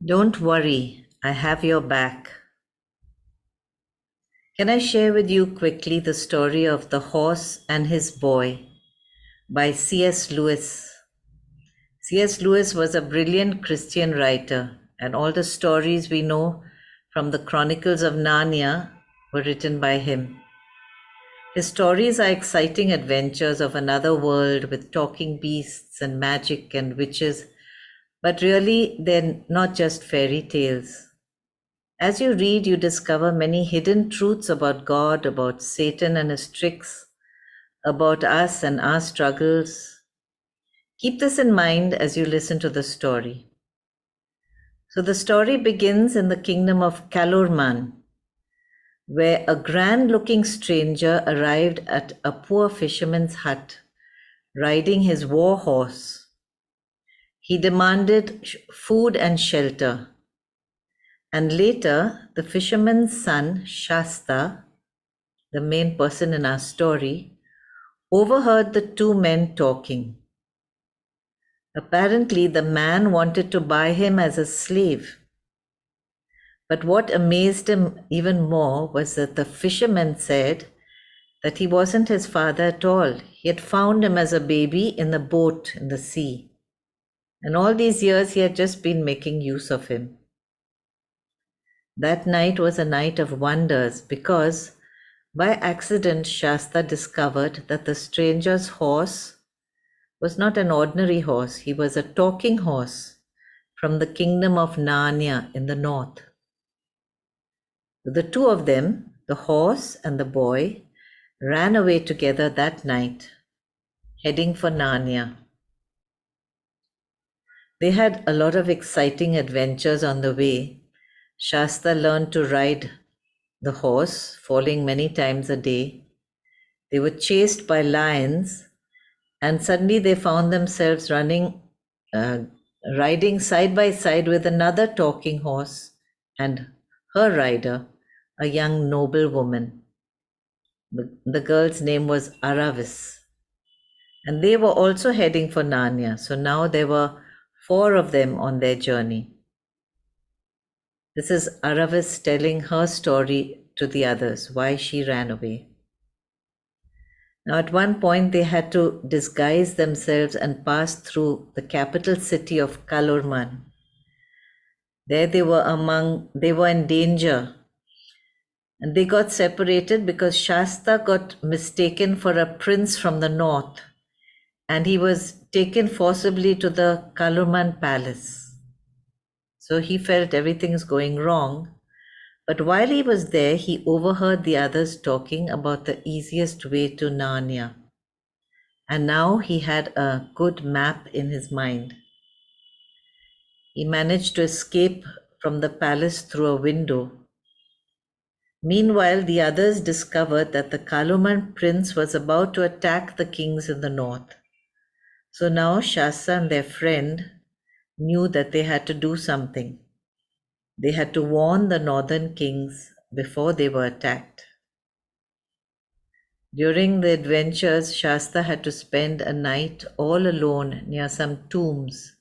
Don't worry, I have your back. Can I share with you quickly the story of The Horse and His Boy by C.S. Lewis? C.S. Lewis was a brilliant Christian writer, and all the stories we know from the Chronicles of Narnia were written by him. His stories are exciting adventures of another world with talking beasts and magic and witches, but really they're not just fairy tales. As you read, you discover many hidden truths about God, about Satan and his tricks, about us and our struggles. Keep this in mind as you listen to the story. So, the story begins in the kingdom of Calorman, where a grand looking stranger arrived at a poor fisherman's hut, riding his war horse. He demanded food and shelter. And later, the fisherman's son, Shasta, the main person in our story, overheard the two men talking. Apparently, the man wanted to buy him as a slave. But what amazed him even more was that the fisherman said that he wasn't his father at all. He had found him as a baby in the boat in the sea. And all these years, he had just been making use of him. That night was a night of wonders because by accident, Shasta discovered that the stranger's horse was not an ordinary horse. He was a talking horse from the kingdom of Narnia in the north. The two of them, the horse and the boy, ran away together that night, heading for Narnia. They had a lot of exciting adventures on the way. Shasta learned to ride the horse, falling many times a day. They were chased by lions, and suddenly they found themselves riding side by side with another talking horse and her rider, a young noble woman. The girl's name was Aravis. And they were also heading for Narnia. So now there were 4 of them on their journey. This is Aravis telling her story to the others, why she ran away. Now, at one point, they had to disguise themselves and pass through the capital city of Calorman. There they were in danger. And they got separated because Shasta got mistaken for a prince from the north. And he was taken forcibly to the Calorman palace. So he felt everything's going wrong. But while he was there, he overheard the others talking about the easiest way to Narnia. And now he had a good map in his mind. He managed to escape from the palace through a window. Meanwhile, the others discovered that the Calorman prince was about to attack the kings in the north. So now Shasta and their friend knew that they had to do something. They had to warn the northern kings before they were attacked. During the adventures, Shasta had to spend a night all alone near some tombs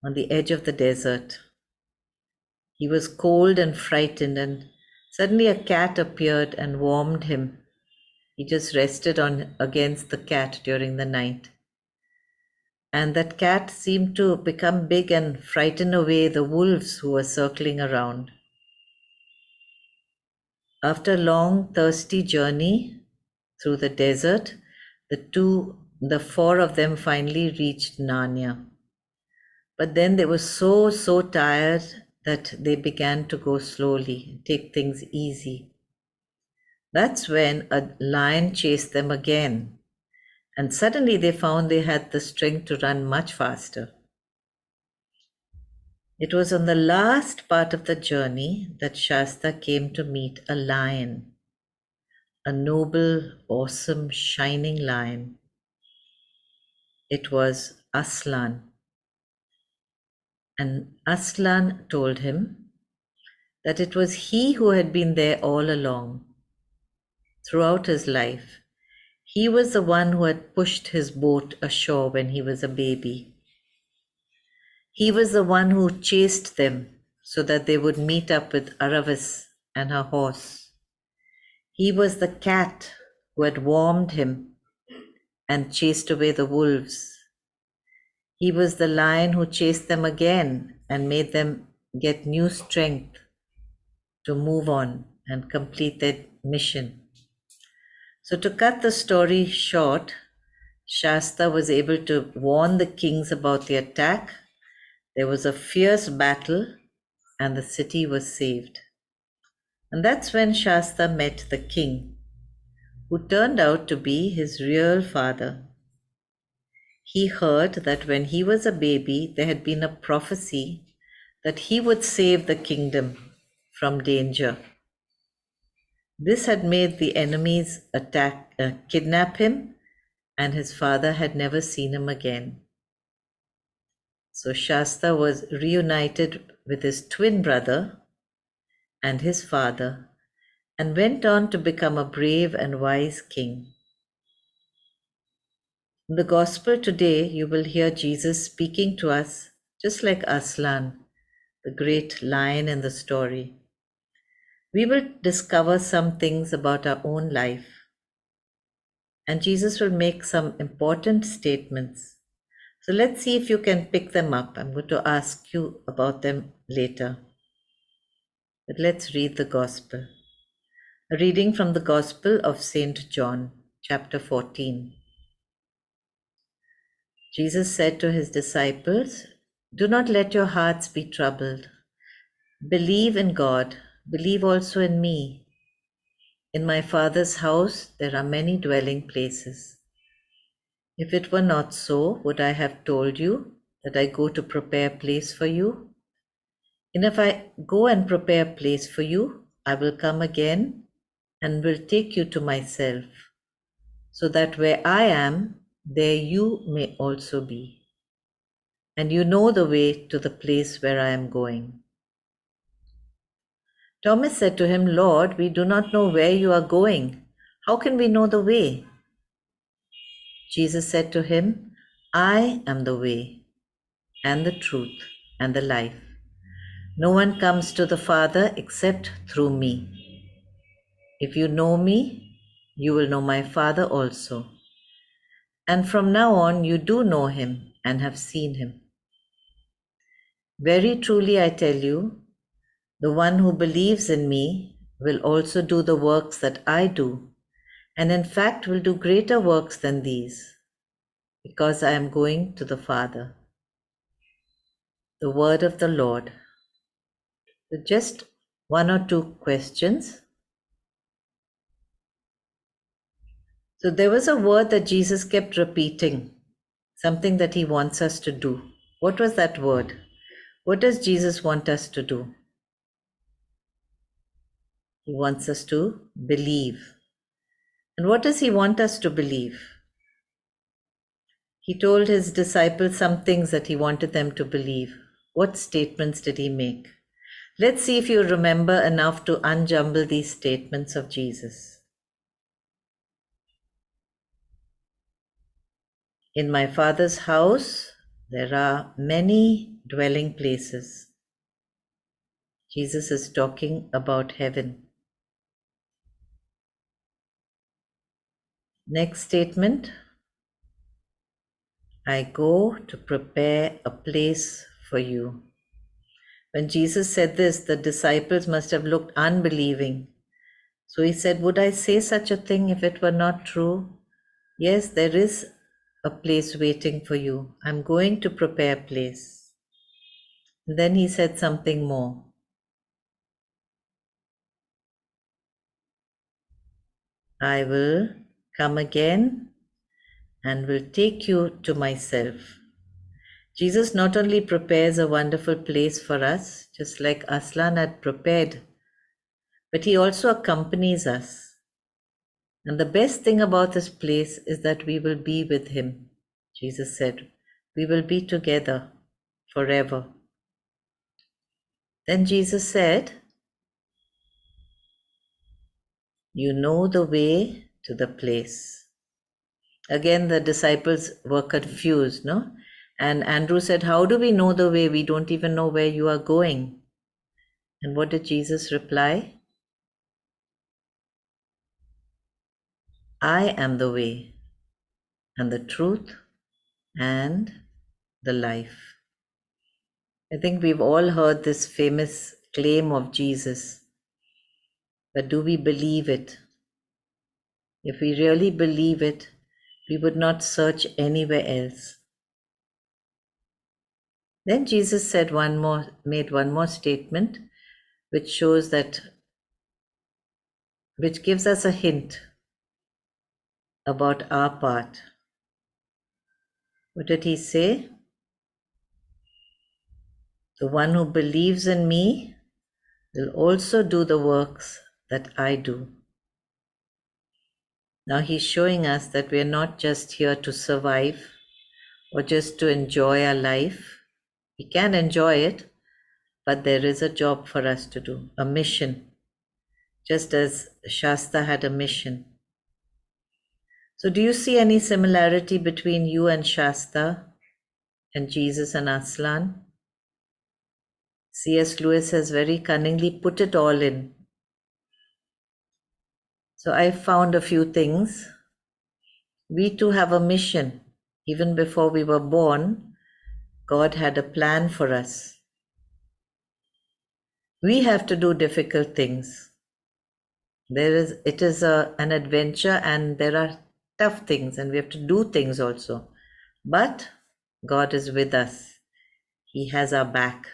on the edge of the desert. He was cold and frightened, and suddenly a cat appeared and warmed him. He just rested against the cat during the night. And that cat seemed to become big and frighten away the wolves who were circling around. After a long, thirsty journey through the desert, the 4 of them finally reached Narnia. But then they were so tired that they began to go slowly, take things easy. That's when a lion chased them again, and suddenly they found they had the strength to run much faster. It was on the last part of the journey that Shasta came to meet a lion, a noble, awesome, shining lion. It was Aslan. And Aslan told him that it was he who had been there all along, throughout his life. He was the one who had pushed his boat ashore when he was a baby. He was the one who chased them so that they would meet up with Aravis and her horse. He was the cat who had warmed him and chased away the wolves. He was the lion who chased them again and made them get new strength to move on and complete their mission. So, to cut the story short, Shasta was able to warn the kings about the attack. There was a fierce battle, and the city was saved. And that's when Shasta met the king, who turned out to be his real father. He heard that when he was a baby, there had been a prophecy that he would save the kingdom from danger. This had made the enemies kidnap him, and his father had never seen him again. So Shasta was reunited with his twin brother and his father, and went on to become a brave and wise king. In the gospel today, you will hear Jesus speaking to us just like Aslan, the great lion in the story. We will discover some things about our own life, and Jesus will make some important statements. So let's see if you can pick them up. I'm going to ask you about them later. But let's read the gospel. A reading from the Gospel of St. John, chapter 14. Jesus said to his disciples, "Do not let your hearts be troubled. Believe in God, believe also in me. In my Father's house there are many dwelling places. If it were not so, would I have told you that I go to prepare a place for you? And if I go and prepare a place for you, I will come again and will take you to myself, so that where I am, there you may also be. And you know the way to the place where I am going." Thomas said to him, "Lord, we do not know where you are going. How can we know the way?" Jesus said to him, "I am the way and the truth and the life. No one comes to the Father except through me. If you know me, you will know my Father also. And from now on you do know him and have seen him. Very truly I tell you, the one who believes in me will also do the works that I do, and in fact will do greater works than these, because I am going to the Father." The word of the Lord. So just one or two questions. So there was a word that Jesus kept repeating, something that he wants us to do. What was that word? What does Jesus want us to do? He wants us to believe. And what does he want us to believe? He told his disciples some things that he wanted them to believe. What statements did he make? Let's see if you remember enough to unjumble these statements of Jesus. In my Father's house, there are many dwelling places. Jesus is talking about heaven. Next statement, I go to prepare a place for you. When Jesus said this, the disciples must have looked unbelieving. So he said, would I say such a thing if it were not true? Yes, there is a place waiting for you. I'm going to prepare a place. And then he said something more. I will come again and will take you to myself. Jesus not only prepares a wonderful place for us, just like Aslan had prepared, but he also accompanies us. And the best thing about this place is that we will be with him. Jesus said, we will be together forever. Then Jesus said, you know the way to the place. Again, the disciples were confused, no? And Andrew said, how do we know the way? We don't even know where you are going. And what did Jesus reply? I am the way and the truth and the life. I think we've all heard this famous claim of Jesus, but do we believe it? If we really believe it, we would not search anywhere else. Then Jesus made one more statement, which shows that, which gives us a hint about our part. What did he say? The one who believes in me will also do the works that I do. Now he's showing us that we're not just here to survive or just to enjoy our life. We can enjoy it, but there is a job for us to do, a mission, just as Shasta had a mission. So do you see any similarity between you and Shasta and Jesus and Aslan? C.S. Lewis has very cunningly put it all in. So I found a few things. We too have a mission. Even before we were born, God had a plan for us. We have to do difficult things. It is an adventure, and there are tough things, and we have to do things also. But God is with us. He has our back.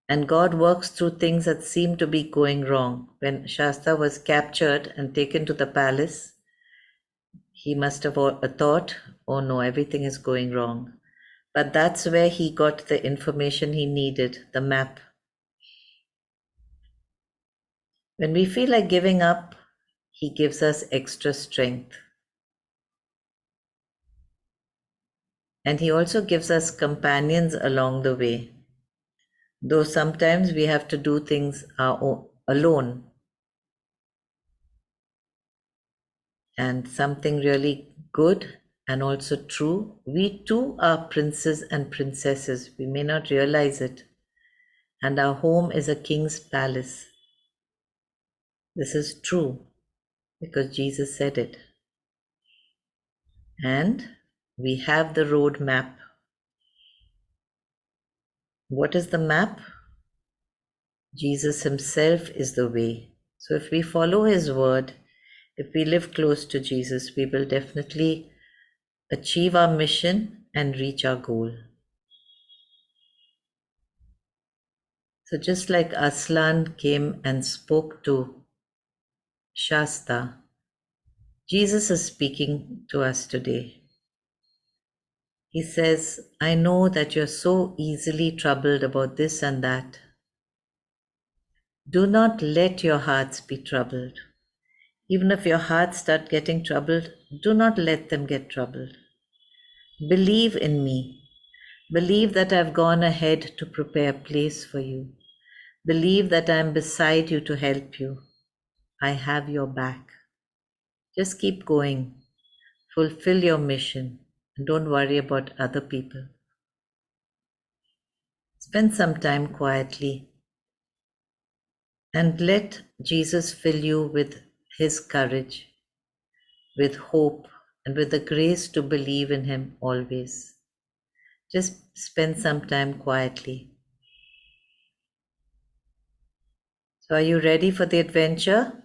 And God works through things that seem to be going wrong. When Shasta was captured and taken to the palace, he must have thought, oh no, everything is going wrong. But that's where he got the information he needed, the map. When we feel like giving up, he gives us extra strength. And he also gives us companions along the way. Though sometimes we have to do things alone. And something really good and also true, we too are princes and princesses. We may not realize it. And our home is a king's palace. This is true because Jesus said it. And we have the road map. What is the map? Jesus himself is the way. So if we follow his word, if we live close to Jesus, we will definitely achieve our mission and reach our goal. So just like Aslan came and spoke to Shasta, Jesus is speaking to us today. He says, I know that you're so easily troubled about this and that. Do not let your hearts be troubled. Even if your hearts start getting troubled, do not let them get troubled. Believe in me. Believe that I've gone ahead to prepare a place for you. Believe that I am beside you to help you. I have your back. Just keep going. Fulfill your mission and don't worry about other people. Spend some time quietly and let Jesus fill you with his courage, with hope, and with the grace to believe in him always. Just spend some time quietly. So, are you ready for the adventure?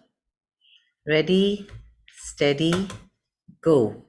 Ready, steady, go.